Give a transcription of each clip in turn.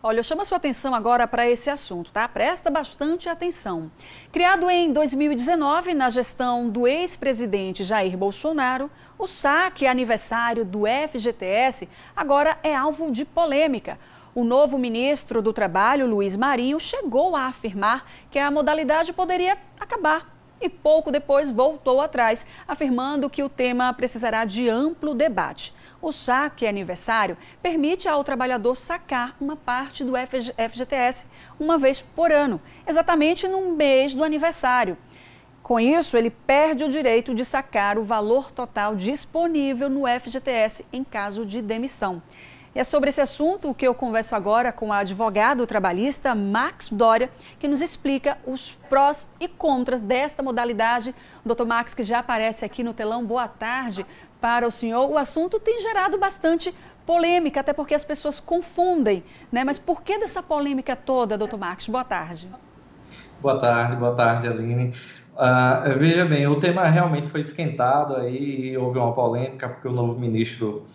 Olha, eu chamo a sua atenção agora para esse assunto, tá? Presta bastante atenção. Criado em 2019, na gestão do ex-presidente Jair Bolsonaro, o saque aniversário do FGTS agora é alvo de polêmica. O novo ministro do Trabalho, Luiz Marinho, chegou a afirmar que a modalidade poderia acabar e pouco depois voltou atrás, afirmando que o tema precisará de amplo debate. O saque aniversário permite ao trabalhador sacar uma parte do FGTS uma vez por ano, exatamente no mês do aniversário. Com isso, ele perde o direito de sacar o valor total disponível no FGTS em caso de demissão. E é sobre esse assunto que eu converso agora com o advogado trabalhista Max Doria, que nos explica os prós e contras desta modalidade. O doutor Max, que já aparece aqui no telão, boa tarde para o senhor. O assunto tem gerado bastante polêmica, até porque as pessoas confundem, né? Mas por que dessa polêmica toda, doutor Max? Boa tarde. Boa tarde, Aline. Veja bem, o tema realmente foi esquentado aí e houve uma polêmica porque o novo ministro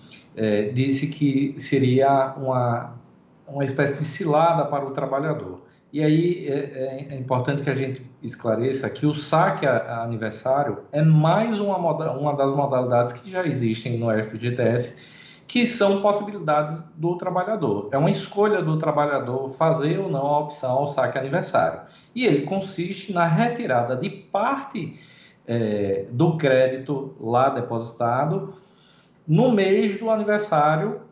disse que seria uma espécie de cilada para o trabalhador. E aí é importante que a gente esclareça que o saque aniversário é mais uma das modalidades que já existem no FGTS, que são possibilidades do trabalhador. É uma escolha do trabalhador fazer ou não a opção ao saque aniversário. E ele consiste na retirada de parte do crédito lá depositado no mês do aniversário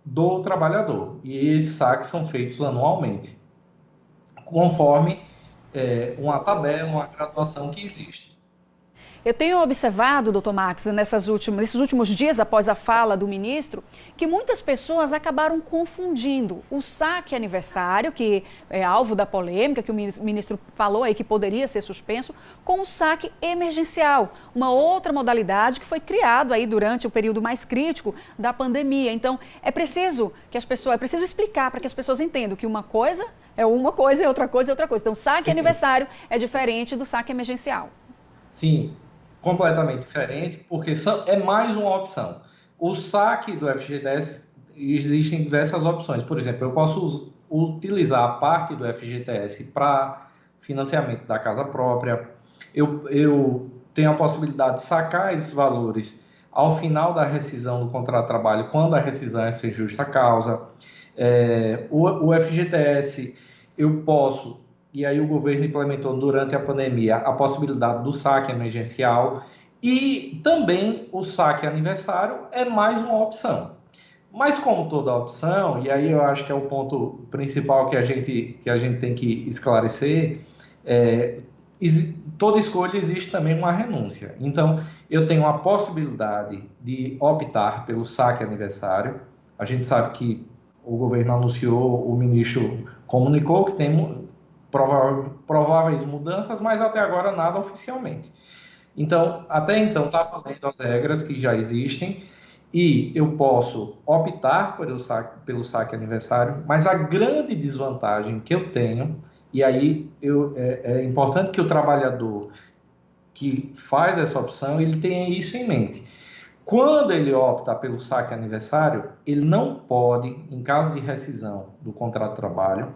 do trabalhador. E esses saques são feitos anualmente, conforme uma tabela, uma graduação que existe. Eu tenho observado, doutor Max, nesses últimos dias, após a fala do ministro, que muitas pessoas acabaram confundindo o saque aniversário, que é alvo da polêmica, que o ministro falou aí que poderia ser suspenso, com o saque emergencial, uma outra modalidade que foi criado aí durante o período mais crítico da pandemia. Então, é preciso explicar para que as pessoas entendam que uma coisa é uma coisa e outra coisa é outra coisa. Então, saque aniversário é diferente do saque emergencial. Sim, completamente diferente, porque é mais uma opção. O saque do FGTS, existem diversas opções. Por exemplo, eu posso utilizar a parte do FGTS para financiamento da casa própria. Eu tenho a possibilidade de sacar esses valores ao final da rescisão do contrato de trabalho, quando a rescisão é sem justa causa. O FGTS, eu posso... E aí o governo implementou durante a pandemia a possibilidade do saque emergencial e também o saque aniversário é mais uma opção. Mas como toda opção, e aí eu acho que é o ponto principal que a gente tem que esclarecer, toda escolha existe também uma renúncia. Então, eu tenho a possibilidade de optar pelo saque aniversário. A gente sabe que o governo anunciou, o ministro comunicou que tem prováveis mudanças, mas até agora nada oficialmente. Então, até então, está valendo as regras que já existem e eu posso optar pelo saque aniversário, mas a grande desvantagem que eu tenho, e aí é importante que o trabalhador que faz essa opção, ele tenha isso em mente. Quando ele opta pelo saque aniversário, ele não pode, em caso de rescisão do contrato de trabalho,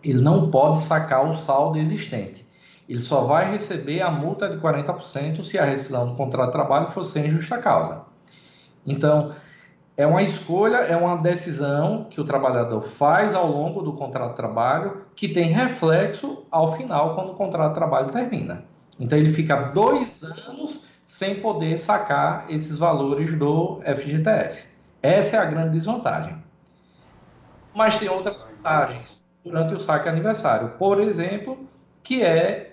ele não pode sacar o saldo existente. Ele só vai receber a multa de 40% se a rescisão do contrato de trabalho for sem justa causa. Então, é uma escolha, é uma decisão que o trabalhador faz ao longo do contrato de trabalho que tem reflexo ao final, quando o contrato de trabalho termina. Então, ele fica 2 anos sem poder sacar esses valores do FGTS. Essa é a grande desvantagem. Mas tem outras vantagens durante o saque aniversário. Por exemplo, que é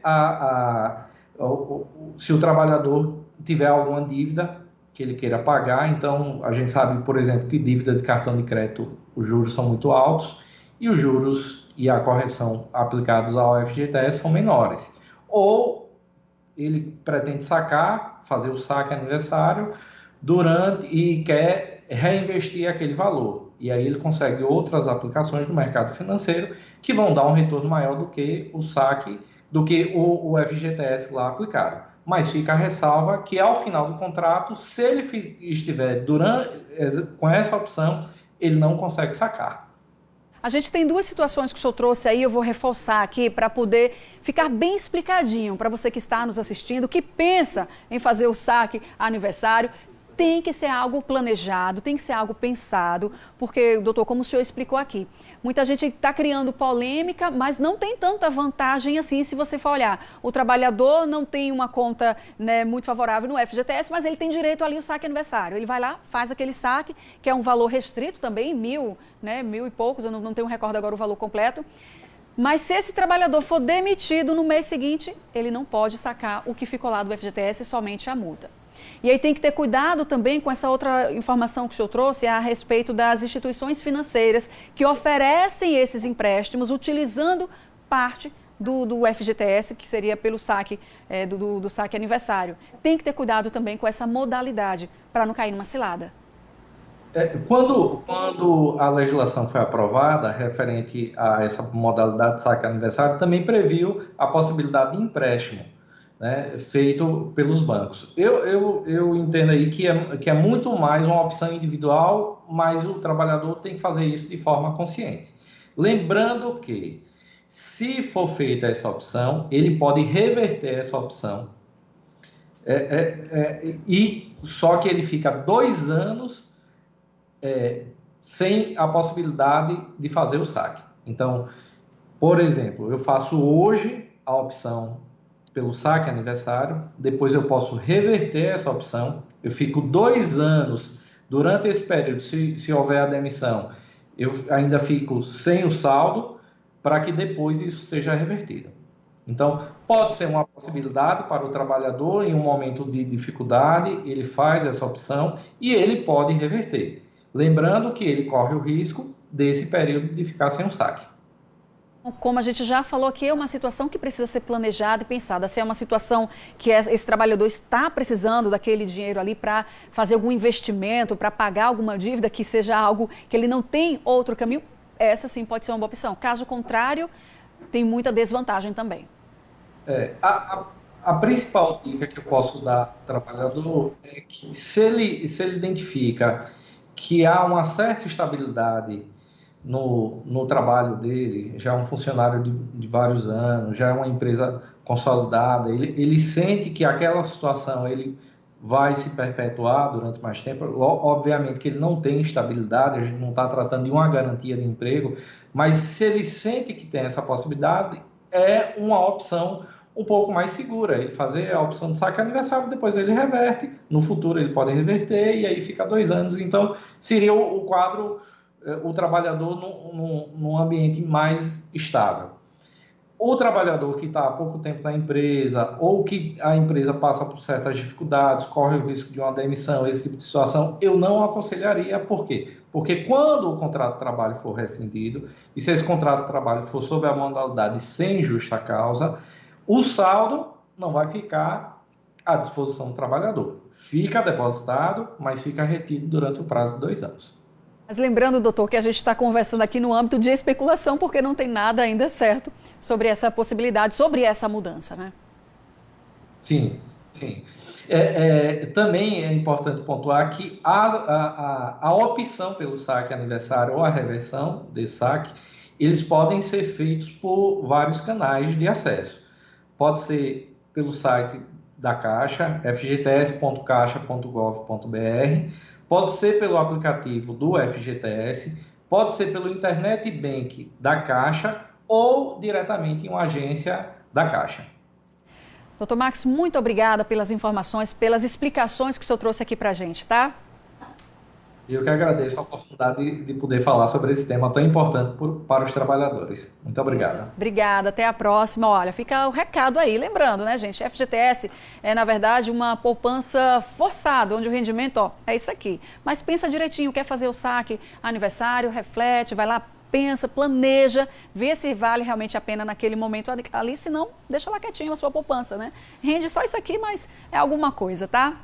se o trabalhador tiver alguma dívida que ele queira pagar, então a gente sabe, por exemplo, que dívida de cartão de crédito, os juros são muito altos e os juros e a correção aplicados ao FGTS são menores. Ou ele pretende fazer o saque aniversário e quer reinvestir aquele valor. E aí ele consegue outras aplicações no mercado financeiro que vão dar um retorno maior do que o saque, do que o FGTS lá aplicado. Mas fica a ressalva que ao final do contrato, se ele estiver com essa opção, ele não consegue sacar. A gente tem duas situações que o senhor trouxe aí, eu vou reforçar aqui para poder ficar bem explicadinho para você que está nos assistindo, que pensa em fazer o saque aniversário. Tem que ser algo planejado, tem que ser algo pensado, porque, doutor, como o senhor explicou aqui, muita gente está criando polêmica, mas não tem tanta vantagem assim se você for olhar. O trabalhador não tem uma conta, né, muito favorável no FGTS, mas ele tem direito ali ao saque aniversário. Ele vai lá, faz aquele saque, que é um valor restrito também, 1.000, né, 1.000 e poucos, eu não tenho recordo agora o valor completo. Mas se esse trabalhador for demitido no mês seguinte, ele não pode sacar o que ficou lá do FGTS, somente a multa. E aí tem que ter cuidado também com essa outra informação que o senhor trouxe a respeito das instituições financeiras que oferecem esses empréstimos utilizando parte do FGTS, que seria pelo saque, do saque aniversário. Tem que ter cuidado também com essa modalidade para não cair numa cilada. Quando a legislação foi aprovada, referente a essa modalidade de saque aniversário, também previu a possibilidade de empréstimo, né, feito pelos bancos. Eu entendo aí que é muito mais uma opção individual, mas o trabalhador tem que fazer isso de forma consciente. Lembrando que, se for feita essa opção, ele pode reverter essa opção, e só que ele fica 2 anos sem a possibilidade de fazer o saque. Então, por exemplo, eu faço hoje a opção pelo saque aniversário, depois eu posso reverter essa opção, eu fico 2 anos, durante esse período, se houver a demissão, eu ainda fico sem o saldo, para que depois isso seja revertido. Então, pode ser uma possibilidade para o trabalhador, em um momento de dificuldade, ele faz essa opção e ele pode reverter. Lembrando que ele corre o risco desse período de ficar sem o saque. Como a gente já falou aqui, é uma situação que precisa ser planejada e pensada. Se é uma situação que esse trabalhador está precisando daquele dinheiro ali para fazer algum investimento, para pagar alguma dívida, que seja algo que ele não tem outro caminho, essa sim pode ser uma boa opção. Caso contrário, tem muita desvantagem também. A principal dica que eu posso dar ao trabalhador é que se ele identifica que há uma certa estabilidade no trabalho dele, já é um funcionário de vários anos, já é uma empresa consolidada, ele sente que aquela situação ele vai se perpetuar durante mais tempo. Obviamente que ele não tem estabilidade, a gente não está tratando de uma garantia de emprego, mas se ele sente que tem essa possibilidade, é uma opção um pouco mais segura, ele fazer a opção de saque aniversário, depois ele reverte, no futuro ele pode reverter e aí fica 2 anos. Então seria o quadro, o trabalhador num ambiente mais estável. O trabalhador que está há pouco tempo na empresa ou que a empresa passa por certas dificuldades, corre o risco de uma demissão, esse tipo de situação, eu não aconselharia. Por quê? Porque quando o contrato de trabalho for rescindido, e se esse contrato de trabalho for sob a modalidade sem justa causa, o saldo não vai ficar à disposição do trabalhador. Fica depositado, mas fica retido durante o prazo de 2 anos. Mas lembrando, doutor, que a gente está conversando aqui no âmbito de especulação, porque não tem nada ainda certo sobre essa possibilidade, sobre essa mudança, né? Sim, sim. Também é importante pontuar que a opção pelo saque aniversário ou a reversão desse saque, eles podem ser feitos por vários canais de acesso. Pode ser pelo site da Caixa, fgts.caixa.gov.br, pode ser pelo aplicativo do FGTS, pode ser pelo Internet Bank da Caixa ou diretamente em uma agência da Caixa. Doutor Max, muito obrigada pelas informações, pelas explicações que o senhor trouxe aqui para a gente, tá? Eu que agradeço a oportunidade de poder falar sobre esse tema tão importante para os trabalhadores. Muito obrigado. Obrigada, até a próxima. Olha, fica o recado aí. Lembrando, né, gente, FGTS é, na verdade, uma poupança forçada, onde o rendimento, é isso aqui. Mas pensa direitinho, quer fazer o saque aniversário, reflete, vai lá, pensa, planeja, vê se vale realmente a pena naquele momento ali, se não, deixa lá quietinho a sua poupança, né? Rende só isso aqui, mas é alguma coisa, tá?